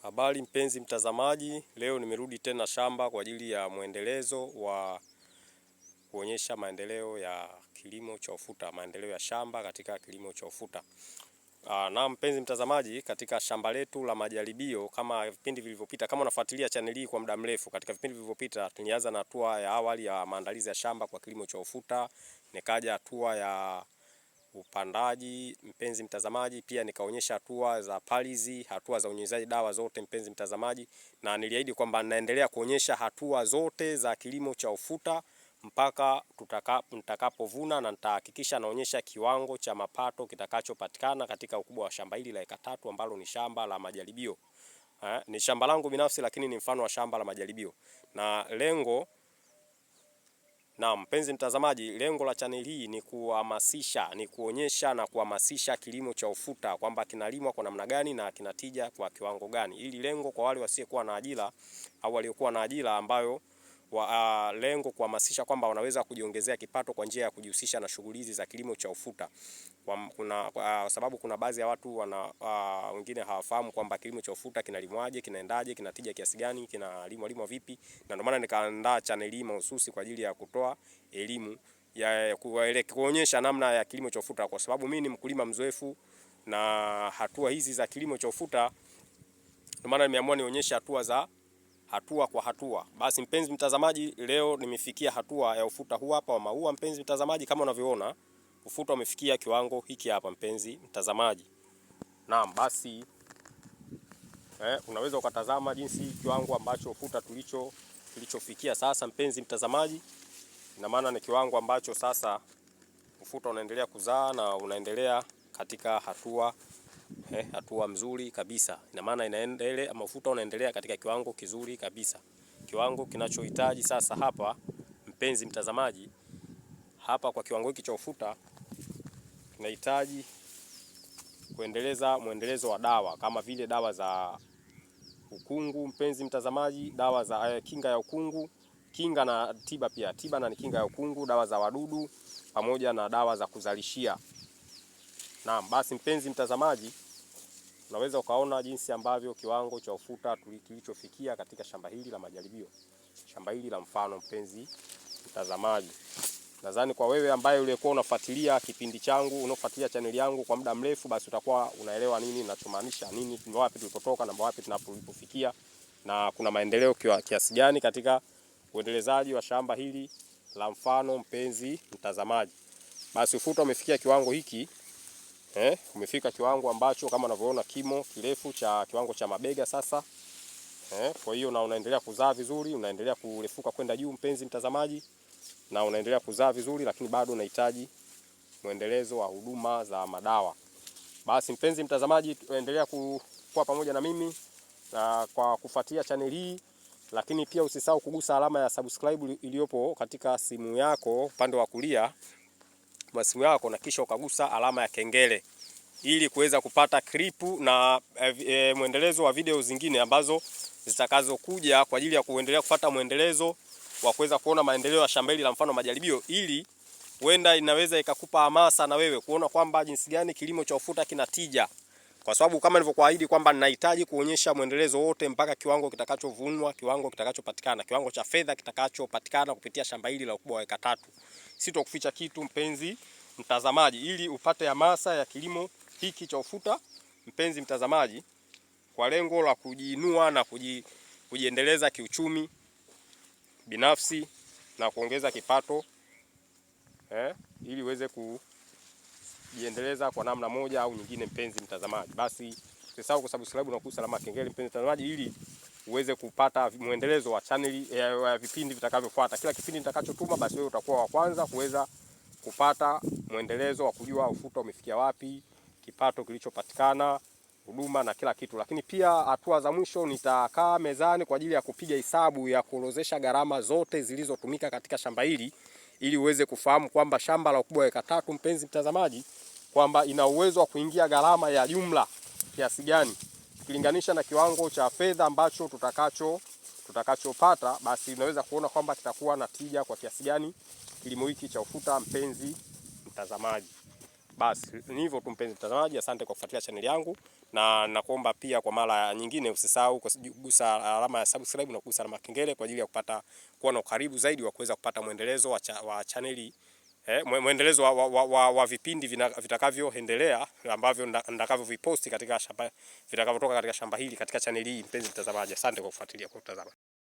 Habari mpenzi mtazamaji, leo nimerudi tena shamba kwa ajili ya mwendelezo wa kuonyesha maendeleo ya kilimo cha ufuta, maendeleo ya shamba katika kilimo cha ufuta. Na mpenzi mtazamaji, katika shamba letu la majaribio, kama vipindi vilivyopita, kama unafuatilia channel hii kwa muda mrefu, katika vipindi vilivyopita tulianza na hatua ya awali ya maandalizi ya shamba kwa kilimo cha ufuta, nikaja hatua ya upandaji mpenzi mtazamaji, pia nikaonyesha hatua za palizi, hatua za unyunyizaji dawa zote mpenzi mtazamaji, na niliahidi kwamba naendelea kuonyesha hatua zote za kilimo cha ufuta mpaka nitakapovuna, na nitahakikisha naonyesha kiwango cha mapato kitakachopatikana katika ukubwa wa shamba hili la eka 3 ambalo ni shamba la majaribio. Ni shamba langu binafsi lakini ni mfano wa shamba la majaribio. Na lengo na mpenzi mtazamaji, lengo la channel hii ni kuhamasisha, ni kuonyesha na kuhamasisha kilimo cha ufuta kwamba kinalimwa kwa namna gani na kinatija kwa kiwango gani. Ili lengo kwa wale wasiokuwa na ajira au waliokuwa na ajira ambayo lengo kuhamasisha kwamba wanaweza kujiongezea kipato kwa njia ya kujihusisha na shughuli hizi za kilimo cha ufuta. Kwa sababu kuna baadhi ya watu wengine hawafahamu kwamba kilimo cha ufuta kinalimwaje, kinaendaje, kinatija kiasi gani, kinalimwa vipi. Na ndio maana nikaandaa channel hii mahususi kwa ajili ya kutoa elimu ya kuonyesha namna ya kilimo cha ufuta, kwa sababu mimi ni mkulima mzoefu na hatua hizi za kilimo cha ufuta, ndio maana nimeamua nionyeshe hatua kwa hatua. Basi mpenzi mtazamaji, leo nimefikia hatua ya ufuta huu hapa wa maua mpenzi mtazamaji. Kama unavyoona ufuta umefikia kiwango hiki hapa mpenzi mtazamaji. Naam, basi unaweza ukatazama jinsi kiwango ambacho ufuta tulichofikia sasa mpenzi mtazamaji. Ina maana ni kiwango ambacho sasa ufuta unaendelea kuzaa na unaendelea katika hatua mzuri kabisa. Ina maana inaendelea ama ufuta unaendelea katika kiwango kizuri kabisa. Kiwango kinachohitaji sasa hapa mpenzi mtazamaji, hapa kwa kiwango hiki cha ufuta tunahitaji kuendeleza mwendelezo wa dawa kama vile dawa za ukungu mpenzi mtazamaji, dawa za kinga ya ukungu, kinga na tiba pia, tiba na kinga ya ukungu, dawa za wadudu pamoja na dawa za kuzalishia. Naam, basi mpenzi mtazamaji, unaweza ukaona jinsi ambavyo kiwango cha ufuta tulichofikia katika shamba hili la majaribio, shamba hili la mfano mpenzi mtazamaji. Nadhani kwa wewe ambaye ulikuwa unafuatilia kipindi changu, unafuatilia channel yangu kwa muda mrefu, basi utakuwa unaelewa nini ninachomaanisha, nini wapi tulipotoka na wapi tunapofikia, na kuna maendeleo kiasi gani katika uendelezaji wa shamba hili la mfano mpenzi mtazamaji. Basi ufuta umefikia kiwango hiki, umefika kiwango ambacho kama unavyoona kimo kirefu cha kiwango cha mabega sasa. Kwa hiyo na unaendelea kuzaa vizuri, unaendelea kurefuka kwenda juu mpenzi mtazamaji, na unaendelea kuzaa vizuri, lakini bado unahitaji muendelezo wa huduma za madawa. Basi mpenzi mtazamaji, endelea kuwa pamoja na mimi kwa kufuatia channel hii, lakini pia usisahau kugusa alama ya subscribe iliyopo katika simu yako upande wa kulia wa simu yako, na kisha ukagusa alama ya kengele ili kuweza kupata klipu na muendelezo wa video zingine ambazo zitakazokuja kwa ajili ya kuendelea kufuata muendelezo wa kuweza kuona maendeleo ya shamba hili la mfano majaribio, ili huenda inaweza ikakupa hamasa na wewe kuona kwamba jinsi gani kilimo cha ufuta kinatija. Kwa sababu kama nilivyokuahidi kwamba ninahitaji kuonyesha muendelezo wote mpaka kiwango kitakachovunwa, kiwango kitakachopatikana, kiwango cha fedha kitakachopatikana kupitia shamba hili la ukubwa wa eka 3. Sitokuficha kitu mpenzi mtazamaji, ili upate hamasa ya kilimo hiki cha ufuta mpenzi mtazamaji, kwa lengo la kujiinua na kujiendeleza kiuchumi binafsi na kuongeza kipato, ili uweze kujiendeleza kwa namna moja au nyingine mpenzi mtazamaji. Basi usisahau kusubscribe na kugusa alama ya kengele mpenzi mtazamaji, ili uweze kupata muendelezo wa channel ya vipindi vitakavyofuata. Kila kipindi nitakachotuma, basi wewe utakuwa wa kwanza kuweza kupata muendelezo wa kujua ufuta umefikia wapi, kipato kilichopatikana, huduma na kila kitu. Lakini pia hatua za mwisho nitakaa mezani kwa ajili ya kupiga hesabu ya kuorodhesha gharama zote zilizotumika katika shamba hili, ili uweze kufahamu kwamba shamba la ukubwa wa eka 3 mpenzi mtazamaji, kwamba ina uwezo wa kuingia gharama ya jumla kiasi gani ukilinganisha na kiwango cha fedha ambacho tutakachopata. Basi unaweza kuona kwamba kitakuwa na tija kwa kiasi gani kilimo hiki cha ufuta mpenzi mtazamaji. Basi ni hivyo tu mpenzi mtazamaji, asante kwa kufuatilia channel yangu. na nakuomba pia kwa mara nyingine usisahau kugusa alama ya subscribe na kugusa alama kengele kwa ajili ya kuwa na ukaribu zaidi wa kuweza kupata muendelezo wa chaneli muendelezo wa vipindi vitakavyoendelea ambavyo ndakavyo viposti katika shamba, vitakavyotoka katika shamba hili katika chaneli hii. Mpenzi mtazamaji, asante kwa kufuatilia, kwa kutazama.